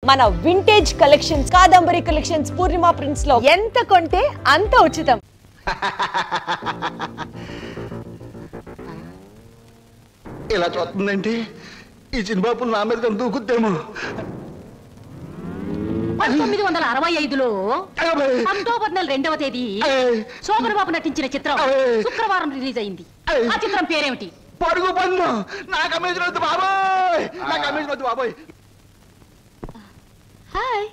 మన vintage collections Kadambari collections పూర్ణిమ prints లో ఎంత కొంటే అంత ఉచితం. ఇలా చూస్తుందంటే ఈ చిన్నబాబు నా మీద దూకుద్దేమో. 1965లో అక్టోబర్ నెల 2వ తేదీ శోభన్ బాబు నటించిన చిత్రం శుక్రవారం రిలీజ్ అయింది. ఆ చిత్రం పేరేమిటి? పడుగు పన్ను. నాకు అమేజ్ వద్దు బాబోయ్, నాకు అమేజ్ వద్దు బాబోయ్. హాయ్.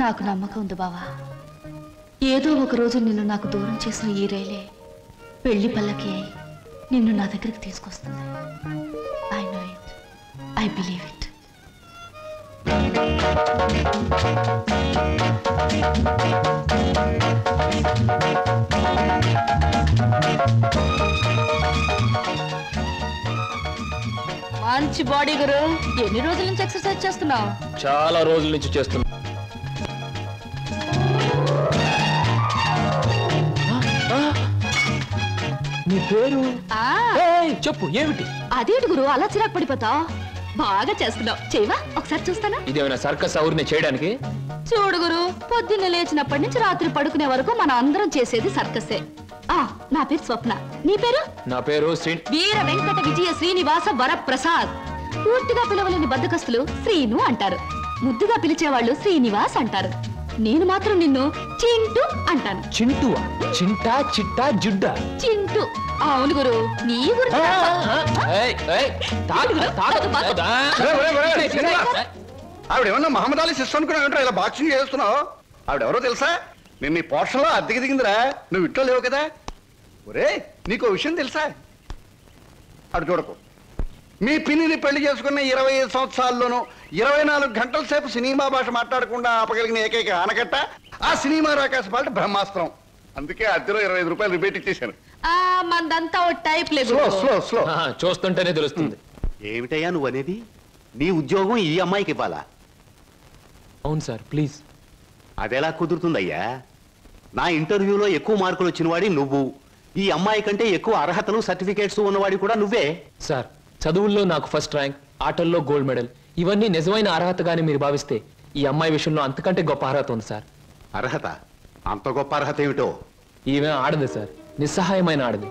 నాకు నమ్మకం ఉంది బావా, ఏదో ఒక రోజు నిన్ను నాకు దూరం చేసిన ఈ రైలే పెళ్లి పల్లకి అయి నిన్ను నా దగ్గరికి తీసుకొస్తుంది. I know it, I believe it. మంచి బాడీ గురు. ఎన్ని రోజుల నుంచి ఎక్సర్సైజ్ చేస్తున్నావు? చాలా రోజుల నుంచి చేస్తున్నా. నీ పేరు చెప్పు, ఏమిటి? అదేంటి గురు అలా చిరాకు పడిపోతావు? బాగా చేస్తున్నావు, చేయవా? ఒకసారి చూస్తానా? ఇదేమైనా సర్కస్ ఊరిని చేయడానికి? చూడు గురు, పొద్దున్నే లేచినప్పటి నుంచి రాత్రి పడుకునే వరకు మనం అందరం చేసేది సర్కసే. నా పేరు స్వప్న. నీ పేరు? నా పేరు వీర వెంకట విజయ శ్రీనివాస వరప్రసాద్. పూర్తిగా పిలవలేని బద్దకస్తులు శ్రీను అంటారు, ముద్దుగా పిలిచేవాళ్ళు శ్రీనివాస్ అంటారు. నేను మాత్రం నిన్ను చింటూ అంటాను. చింటూవా? చింటా చిట్టా జుడ్డా? చింటూ. అవును గురు, నీ గురించి ఆవిడేమన్నా మహమ్మద్ అలీ సిస్టర్ అనుకున్నా ఇలా బాక్సింగ్ చేస్తున్నావు? ఆవిడెవరో తెలుసా? నేను నీ పోర్షన్లో అద్దెకి దిగిందిరా, నువ్వు ఇంట్లో లేవు కదా. ఒరే నీకు విషయం తెలుసా? అటు చూడకు, మీ పిన్నిని పెళ్లి చేసుకున్న 25 సంవత్సరాల్లోనూ 24 గంటల సేపు సినిమా భాష మాట్లాడకుండా ఆపగలిగిన ఏకైక ఆనకట్ట ఆ సినిమా రాకాశ పాట బ్రహ్మాస్త్రం. అందుకే అద్దెలో 25 రూపాయలు రిబేట్ ఇచ్చేశాను. మందంతా టైప్ లేదు. చూస్తుంటేనే తెలుస్తుంది. ఏమిటయ్యా నువ్వు అనేది? నీ ఉద్యోగం ఈ అమ్మాయికి ఇవ్వాలా? అవును సార్, ప్లీజ్. అదెలా కుదురుతుందయ్యా? నా ఇంటర్వ్యూలో ఎక్కువ మార్కులు వచ్చిన వాడి నువ్వు, ఈ అమ్మాయి కంటే ఎక్కువ అర్హతలు సర్టిఫికేట్స్ ఉన్నవాడి కూడా నువ్వే. సార్, చదువుల్లో నాకు ఫస్ట్ ర్యాంక్, ఆటల్లో గోల్డ్ మెడల్, ఇవన్నీ నిజమైన అర్హతగానే మీరు భావిస్తే ఈ అమ్మాయి విషయంలో అంతకంటే గొప్ప అర్హత ఉంది సార్. అర్హత? అంత గొప్ప అర్హత ఏమిటో? ఈమె ఆడదు సార్, నిస్సహాయమైన ఆడది.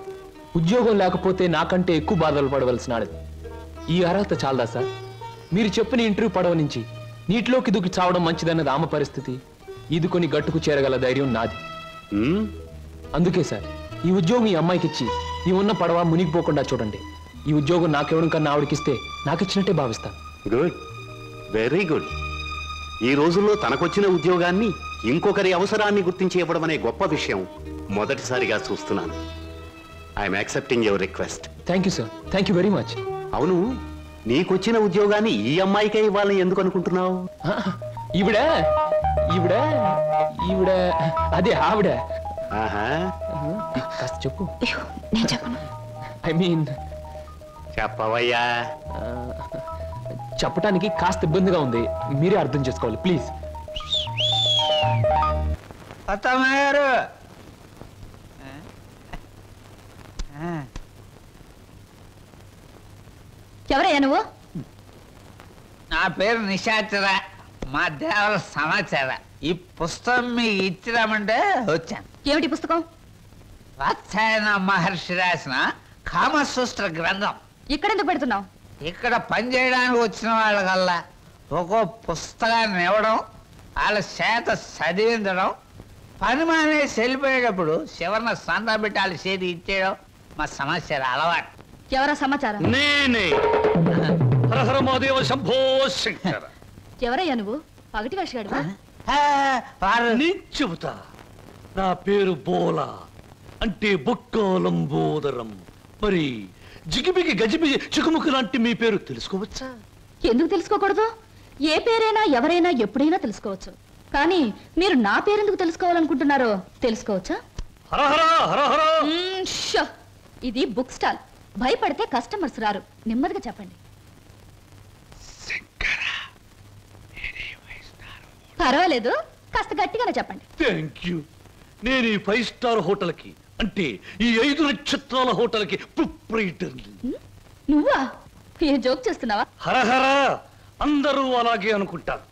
ఉద్యోగం లేకపోతే నాకంటే ఎక్కువ బాధలు పడవలసిన ఆడది. ఈ అర్హత చాలదా సార్? మీరు చెప్పిన ఇంటర్వ్యూ పడవ నుంచి నీటిలోకి దూకి చావడం మంచిదన్నది ఆమె పరిస్థితి. ఈదుకొని గట్టుకు చేరగల ధైర్యం నాది. అందుకే సార్, ఈ ఉద్యోగం ఈ అమ్మాయికి ఇచ్చి ఈ ఉన్న పడవ మునిగిపోకుండా చూడండి. ఈ ఉద్యోగం నాకెవడం కన్నా ఆవిడకిస్తే నాకిచ్చినట్టే భావిస్తాను. Good, very good. ఈ రోజుల్లో తనకొచ్చిన ఉద్యోగాన్ని ఇంకొకరి అవసరాన్ని గుర్తించి ఇవ్వడం అనే గొప్ప విషయం మొదటిసారిగా చూస్తున్నాను. I'm accepting your request. Thank you sir, thank you very much. అవును, నీకొచ్చిన ఉద్యోగాన్ని ఈ అమ్మాయికే ఇవ్వాలని ఎందుకు అనుకుంటున్నావు? ఈవిడ ఈవిడ ఈవిడ అదే ఆవిడ. కాస్త చెప్పు. నేను చెప్పను. ఐ మీన్ చెప్పవయ్యా. చెప్పటానికి కాస్త ఇబ్బందిగా ఉంది, మీరే అర్థం చేసుకోవాలి ప్లీజ్. అత్తమ్మారు, ఎవరయ్యా నువ్వు? నా పేరు నిశాచర, మా దేవర సమాచార. ఈ పుస్తకం మీకు ఇచ్చిరామంటే వచ్చాను. ఏమిటి పుస్తకం? వాత్సాయన మహర్షి రాసిన కామసూత్ర గ్రంథం. ఇక్కడెందుకు పెడుతున్నావు? ఇక్కడ పనిచేయడానికి వచ్చిన వాళ్ళకల్లా ఒక్కో పుస్తకాన్ని ఇవ్వడం, వాళ్ళ చేత చదివించడం, పని మానేసి వెళ్ళిపోయేటప్పుడు చివరిన సందా పెట్టి వాళ్ళ చేతి ఇచ్చేయడం మా సమాచారం అలవాటు. ఎవరా సమాచారం? నేనే. శంభో శంకర. ఎవరయ్యా నువ్వు? పగటి వేషగాడువా? నేను చెబుతా. నా పేరు బోలా. అంటే బొక్కాలంబోదరం. మరి జిగిబిగి గజిబిగి చికుముకు లాంటి మీ పేరు తెలుసుకోవచ్చా? ఎందుకు తెలుసుకోకూడదు? ఏ పేరైనా ఎవరైనా ఎప్పుడైనా తెలుసుకోవచ్చు. కానీ మీరు నా పేరెందుకు తెలుసుకోవాలనుకుంటున్నారో తెలుసుకోవచ్చా? హరహరా హరహరా. షో! ఇది బుక్ స్టాల్. భయపడితే కస్టమర్స్ రారు. నెమ్మదిగా చెప్పండి. పర్వాలేదు, కాస్త గట్టిగానే చెప్పండి. Thank you. నేను ఈ 5 స్టార్ హోటల్కి అంటే ఈ 5 నక్షత్రాల హోటల్కి ప్రొప్రైటర్ని. నువ్వా? ఏ జోక్ చేస్తున్నావా? హరహరా. అందరూ అలాగే అనుకుంటారు.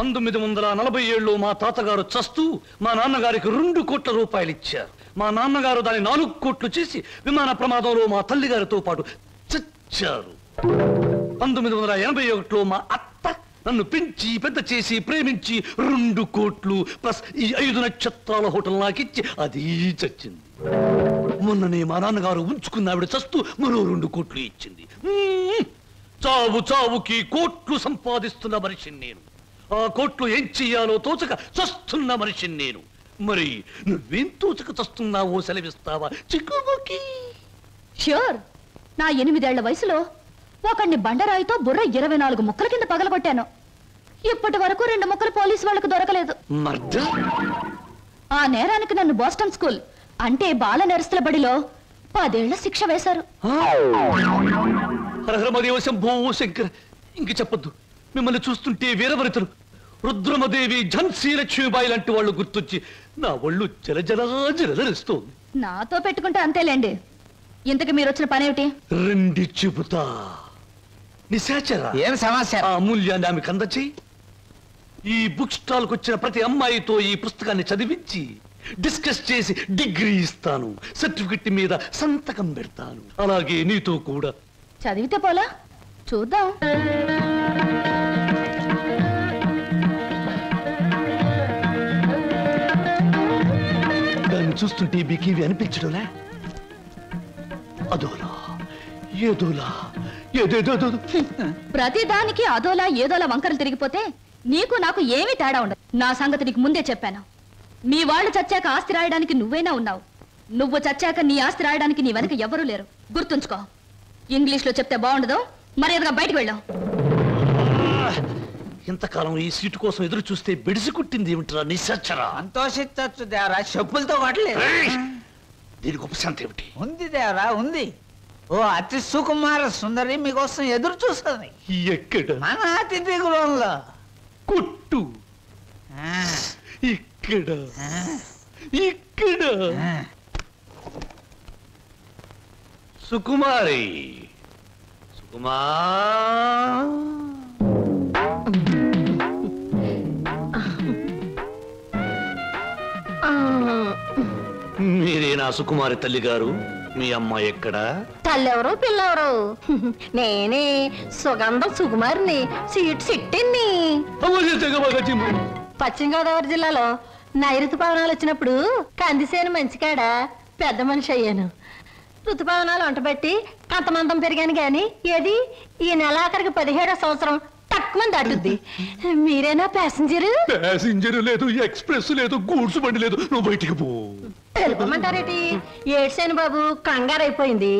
1947లో మా తాతగారు చస్తూ మా నాన్నగారికి 2 కోట్ల రూపాయలు ఇచ్చారు. మా నాన్నగారు దాన్ని 4 కోట్లు చేసి విమాన ప్రమాదంలో మా తల్లిగారితో పాటు చచ్చారు. 1981లో మా అత్త నన్ను పెంచి పెద్ద చేసి ప్రేమించి 2 కోట్లు ప్లస్ ఈ 5 నక్షత్రాల హోటల్ నాకిచ్చి అది చచ్చింది. మొన్ననే మా నాన్నగారు ఉంచుకున్న ఆవిడ చస్తూ మరో 2 కోట్లు ఇచ్చింది. చావుకి కోట్లు సంపాదిస్తున్న మనిషిని నేను. ఆ కోట్లు ఏం చెయ్యాలో తోచక చస్తున్న మనిషిని నేను. మరి నువ్వేం తోచక చస్తున్నావో సెలవిస్తావా చిక్కుముకి? ష్యూర్. నా 8 ఏళ్ల వయసులో ఒకడిని బండరాయితో బుర్ర 24 ముక్కల కింద పగలగొట్టాను. ఇప్పటి వరకు 2 ముక్కలు పోలీసు వాళ్ళకు దొరకలేదు. ఆ నేరానికి నన్ను బోస్టన్ స్కూల్ అంటే బాల నెరస్తుల బడిలో 10 ఏళ్ల శిక్ష వేశారు. శంభో శంకర్. ఇంక చెప్పొద్దు. మిమ్మల్ని చూస్తుంటే వీరవరితలు రుద్రమదేవి, ఝాన్సీ లక్ష్మీబాయి లాంటి వాళ్ళు గుర్తొచ్చి నా ఒళ్ళు జలజలరిస్తోంది. నాతో పెట్టుకుంటే అంతేలేండి. ఇంతకు మీరు వచ్చిన పనేమిటి? రండి చెబుతా. నిశాచర ఏం సమస్య? ఆ అమూల్యాన్ని ఆమెకు అందచేయి. ఈ బుక్ స్టాల్ కు వచ్చిన ప్రతి అమ్మాయితో ఈ పుస్తకాన్ని చదివించి డిస్కస్ చేసి డిగ్రీ ఇస్తాను. సర్టిఫికెట్ మీద సంతకం పెడతాను. అలాగే నీతో కూడా. చదివితే పోలా? చూద్దాం. దాన్ని చూస్తుంటే మీకేవి అనిపించడంలే? అదోలా ఏదోలా ఏదేదో. ప్రతి దానికి అదోలా ఏదోలా వంకరలు తిరిగిపోతే నీకు నాకు ఏమీ తేడా ఉండదు. నా సంగతి నీకు ముందే చెప్పాను. మీ వాళ్ళు చచ్చాక ఆస్తి రాయడానికి నువ్వైనా ఉన్నావు. నువ్వు చచ్చాక నీ ఆస్తి రాయడానికి నీ వెనక ఎవరూ లేరు. గుర్తుంచుకో. ఇంగ్లీష్ లో చెప్తే బాగుండదు. మర్యాదగా బయటకు వెళ్ళాం. ఇంతకాలం ఈ సీటు కోసం ఎదురు చూస్తే బెడిసి కుట్టింది ఏమిట్రా నిశాచరా? సంతోషించచ్చు దేవరా, చెప్పులతో కొట్టలేదు. దీనికి ఉపశాంతి ఏమిటి? ఉంది దేవరా, ఉంది. ఓ అతి సుకుమార సుందరి మీకోసం ఎదురు చూస్తుంది. ఎక్కడ? మన అతిథి గృహంలో. కొట్టు. ఇక్కడ ఇక్కడ. సుకుమారి, సుకుమా. మీరేనా సుకుమారి తల్లి గారు? మీ అమ్మాయి ఎక్కడా? తల్లెవరు పిల్లెవరు? నేనే సుగంధం సుకుమారిని, సీట్ సిట్టిని. పశ్చిమ గోదావరి జిల్లాలో నైరుతు పవనాలు వచ్చినప్పుడు కందిసేను మంచికాడ పెద్ద మనిషి అయ్యాను. ఋతుపవనాలు వంటబెట్టి కంతమంతం పెరిగాను గాని ఏది ఈ నెలాఖరికి 17వ సంవత్సరం తక్కువ దాటుద్ది. మీరేనా ప్యాసింజరు? ప్యాసింజర్ లేదు, ఎక్స్ప్రెస్ లేదు, గూడ్స్ బండి లేదు. నువ్వు బయటికి పో. తెలుపమంటారేటి? ఏడ్సేను బాబు, కంగారు అయిపోయింది.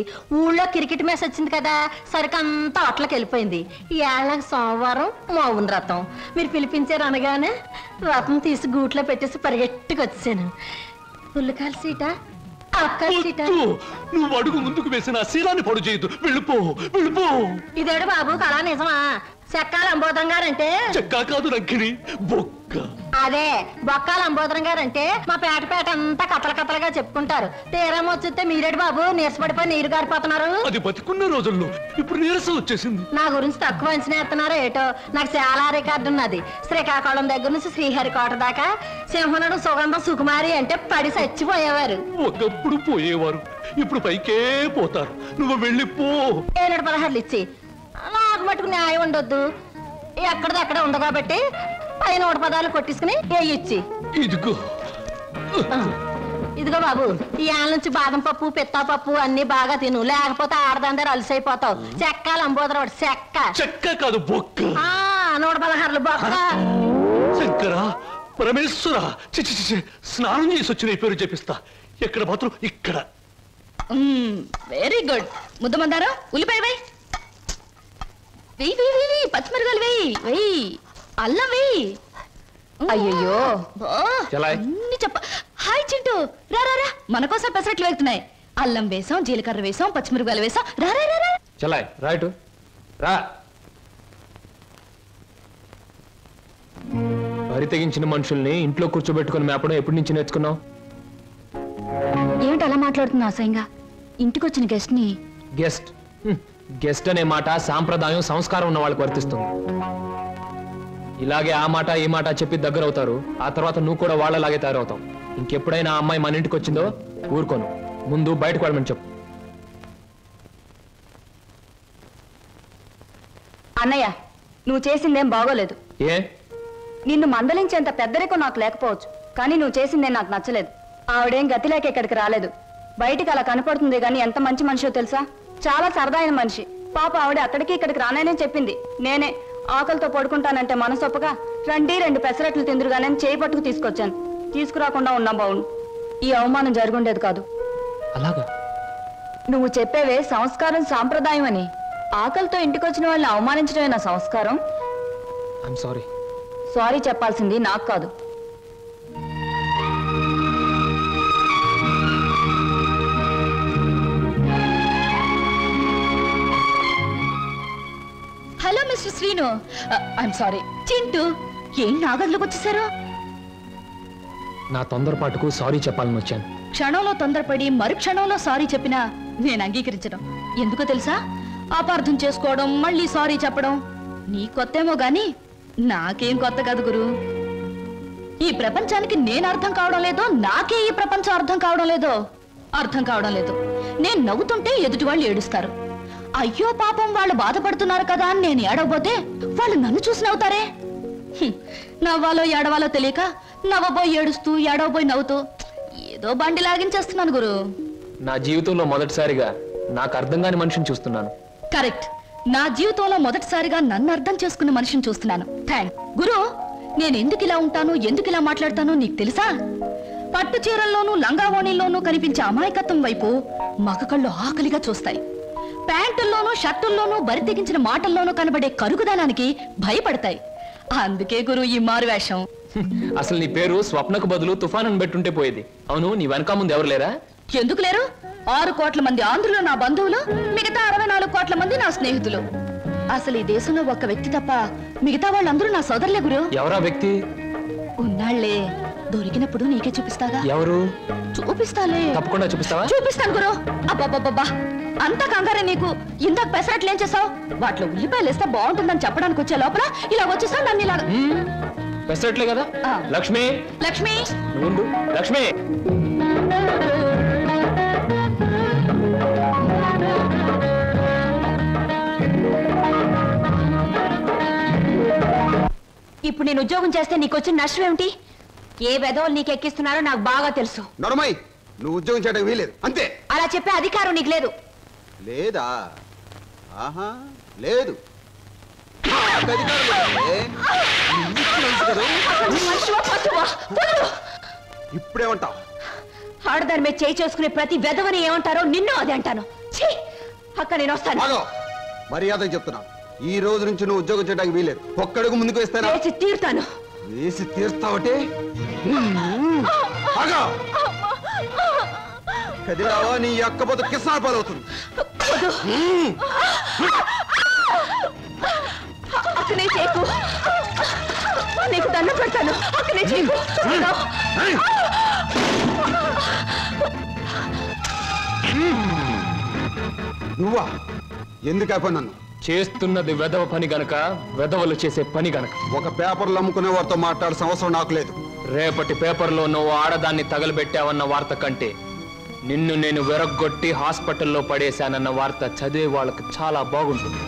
ఊళ్ళో క్రికెట్ మ్యాచ్ వచ్చింది కదా, సరికంతా అట్లకి వెళ్ళిపోయింది. ఈ ఏళ్ళకి సోమవారం మౌన రథం. మీరు పిలిపించారు అనగానే రథం తీసి గూట్లో పెట్టేసి పరిగెట్టుకు వచ్చాను. పుల్లకాల సీట, అక్కల సీట. నువ్వు అడుగు ముందుకు వేసిన శీలాన్ని పొడు చేయొద్దు. వెళ్ళిపో, వెళ్ళిపో. ఇదేడు బాబు కళా నిజమా? చెక్కాల అంబోధం గారంటే చెక్కా కాదు రంకిణి, బొక్క. అదే బొక్కాల అంబోధం గారంటే మా పేట అంతా కథల కథలుగా చెప్పుకుంటారు. తీరం వచ్చితే మీరేడు బాబు నీరసపడిపోయి నీరు గారిపోతున్నారు. అది బతికున్న రోజుల్లో ఇప్పుడు నీరసం వచ్చేసింది. నా గురించి తక్కువ అంచనా ఎత్తున్నారో ఏటో. నాకు చాలా రికార్డు ఉన్నది. శ్రీకాకుళం దగ్గర నుంచి శ్రీహరికోట దాకా సింహనుడు సుగంధం సుకుమారి అంటే పడి చచ్చిపోయేవారు. ఒకప్పుడు పోయేవారు, ఇప్పుడు పైకే పోతారు. నువ్వు వెళ్ళిపో. 716 ఇచ్చి నాకు మటుకు న్యాయం ఉండొద్దు. ఎక్కడిదక్కడ ఉంది కాబట్టి పైన 110 కొట్టించుకుని ఇచ్చి. ఇదిగో ఇదిగో బాబు, ఈ ఆళ్ళ నుంచి బాదం పప్పు పిత్తా పప్పు అన్ని బాగా తిను, లేకపోతే ఆడదందరూ అలసైపోతావు. చెక్కాలి అంబోదరాడు చెక్క. చెక్క కాదు బొక్క. 116 బొక్క. శంకర, పరమేశ్వర, చిచి స్నానం చేసి వచ్చిన పేరు చెప్పిస్తా. ఎక్కడ బాత్రూమ్? ఇక్కడ. Very good. ముద్దమందారం ఉల్లిపాయ వేయి, వెయ్యి వెయ్యి వెయ్యి, పచ్చిమిరకాయలు వెయ్యి వెయ్యి, అల్లం వెయ్యి. అయ్యయ్యో అన్ని చెప్ప. హాయ్ చింటూ, రా రా రా, మన కోసం పెసరట్లు వెళ్తున్నాయి. అల్లం వేసాం, జీలకర్ర వేసాం, పచ్చిమిరకాయలు వేసాం. రా రా రా. చలాయ్ రైట్ రా. వరి తెగించిన మనుషుల్ని ఇంట్లో కూర్చోబెట్టుకుని మేపడం ఎప్పటి నుంచి నేర్చుకున్నావు? ఏమిటి అలా మాట్లాడుతున్నా అసహ్యంగా? ఇంటికొచ్చిన గెస్ట్ ని గెస్ట్ అనే మాట సాంప్రదాయం సంస్కారం ఉన్న వాళ్ళకి వర్తిస్తుంది. ఇలాగే ఆ మాట ఈ మాట చెప్పి దగ్గర అవుతారు. ఆ తర్వాత నువ్వు కూడా వాళ్ళలాగే తయారవుతావు. ఇంకెప్పుడైనా ఆ అమ్మాయి మన ఇంటికి వచ్చిందో ఊరుకోను. ముందు బయటకు వెళ్ళమని చెప్పు. అన్నయ్య, నువ్వు చేసిందేం బాగోలేదు. ఏ? నిన్ను మందలించేంత పెద్దరికో నాకు లేకపోవచ్చు, కానీ నువ్వు చేసిందేం నాకు నచ్చలేదు. ఆవిడేం గతి లేక ఇక్కడికి రాలేదు. బయటికి అలా కనపడుతుంది గాని ఎంత మంచి మనిషో తెలుసా? చాలా సరదా అయిన మనిషి. పాప ఆవిడ అక్కడికి ఇక్కడికి రాననే చెప్పింది. నేనే ఆకలితో పడుకుంటానంటే మనసొప్పగా రండి 2 పెసరట్లు తిందురుగానే చేయి పట్టుకు తీసుకొచ్చాను. తీసుకురాకుండా ఉన్నా బావును. ఈ అవమానం జరుగుండేది కాదు. అలాగా? నువ్వు చెప్పేవే సంస్కారం సాంప్రదాయం అని. ఆకలితో ఇంటికొచ్చిన వాళ్ళని అవమానించడమే నా సంస్కారం. I'm sorry. సారీ చెప్పాల్సింది నాకు కాదు. Hello mister Srinu. I'm sorry. Chintu, ఏం నా గదిలోకి వచ్చేసారు? నా తొందరపాటుకు సారీ చెప్పాలని వచ్చాను. క్షణంలో తొందరపడి మరుక్షణంలో సారీ చెప్పినా నేను అంగీకరించడం. ఎందుకో తెలుసా? అపార్థం చేసుకోవడం, మళ్ళీ సారీ చెప్పడం నీ కొత్తేమో గాని నాకేం కొత్త కాదు గురు. ఈ ప్రపంచానికి నేను అర్థం కావడం లేదో, నాకే ఈ ప్రపంచం అర్థం కావడం లేదో. అర్థం కావడం లేదు. నేను నవ్వుతుంటే ఎదుటి వాళ్ళు ఏడుస్తారు. అయ్యో పాపం వాళ్ళు బాధపడుతున్నారు కదా అని నేను ఏడవబోతే వాళ్ళు నన్ను చూసి నవ్వుతారే. నవ్వాలో ఏడవాలో తెలియక నవ్వబోయి ఏడుస్తూ, ఏడవబోయి నవ్వుతూ ఏదో బండి లాగించేస్తున్నాను గురు. నా జీవితంలో మొదటిసారిగా నాకు అర్థం కాని మనిషిని చూస్తున్నాను. కరెక్ట్. నా జీవితంలో మొదటిసారిగా నన్ను అర్థం చేసుకున్న మనిషిని చూస్తున్నాను. థ్యాంక్ గురు. నేను ఎందుకు ఇలా ఉంటాను, ఎందుకు ఇలా మాట్లాడతానో నీకు తెలుసా? పట్టు చీరల్లోనూ లంగావోణీల్లోనూ కనిపించే అమాయకత్వం వైపు మగ కళ్ళు ఆకలిగా చూస్తాయి. ప్యాంటుల్లోనూ షర్టుల్లోనూ బరి తెగించిన మాటల్లోనూ కనబడే కరుగుదనానికి భయపడతాయి. అందుకే గురు ఈ మారువేషం. అసలు నీ పేరు స్వప్నకు బదులు తుఫాను పెట్టుంటే పోయేది. అవును, నీ వెనక ముందు ఎవరు లేరా? ఎందుకు లేరు? 6 కోట్ల మంది ఆంధ్రులు నా బంధువులు, మిగతా 64 కోట్ల మంది నా స్నేహితులు. అసలు ఈ దేశంలో ఒక్క వ్యక్తి తప్ప మిగతా వాళ్ళందరూ నా సోదరులే గురు. ఎవరా వ్యక్తి? ఉన్నాళ్లే, దొరికినప్పుడు నీకే చూపిస్తాగా. ఎవరు? చూపిస్తాలే. తప్పకుండా చూపిస్తావా? చూపిస్తాను గురు. అబ్బబ్బబ్బబ్బా, అంత కంగారే నీకు? ఇందాక పెసరట్లు ఏం చేసావు? వాటిలో ఉల్లిపాయలు వేస్తే బాగుంటుందని చెప్పడానికి వచ్చే లోపల ఇలా వచ్చేసావు నన్ను ఇలా. పెసరట్లే కదా? లక్ష్మి, లక్ష్మి నువ్వు లక్ష్మి. ఇప్పుడు నేను ఉద్యోగం చేస్తే నీకు వచ్చిన నష్టం ఏమిటి? ఏ వెధవలు నీకు ఎక్కిస్తున్నారో నాకు బాగా తెలుసు. నడమై, నువ్వు ఉద్యోగం చేయడం వీలేదు అంతే. అలా చెప్పే అధికారం నీకు లేదు. లేదా? ఆహా, లేదు. ఇప్పుడేమంటావు? ఆడదాని మీద చేయి చేసుకునే ప్రతి వెధవని ఏమంటారో నిన్ను అదే అంటాను. అక్క నేను వస్తాను. మర్యాద చెప్తున్నా, ఈ రోజు నుంచి నువ్వు ఉద్యోగం చేయడానికి వీలేదు. ఒక్కడుగు ముందుకు వేస్తాను. వేసి తీరుతాను. వేసి తీరుస్తావటే? కదిలావా నీ అక్క పోతే కిసాన పాలవుతుంది. అక్కనే చేయకు, నీకు దండం పెడతాను. అక్కనే చేయకు. నువ్వా? ఎందుకు అయిపోయి నన్ను చేస్తున్నది వెధవ పని గనక, వెధవలు చేసే పని గనక. ఒక పేపర్లు అమ్ముకునే వారితో మాట్లాడాల్సిన అవసరం నాకు లేదు. రేపటి పేపర్లో నువ్వు ఆడదాన్ని తగలబెట్టావన్న వార్త కంటే నిన్ను నేను వెరగొట్టి హాస్పిటల్లో పడేశానన్న వార్త చదివే వాళ్ళకి చాలా బాగుంటుంది.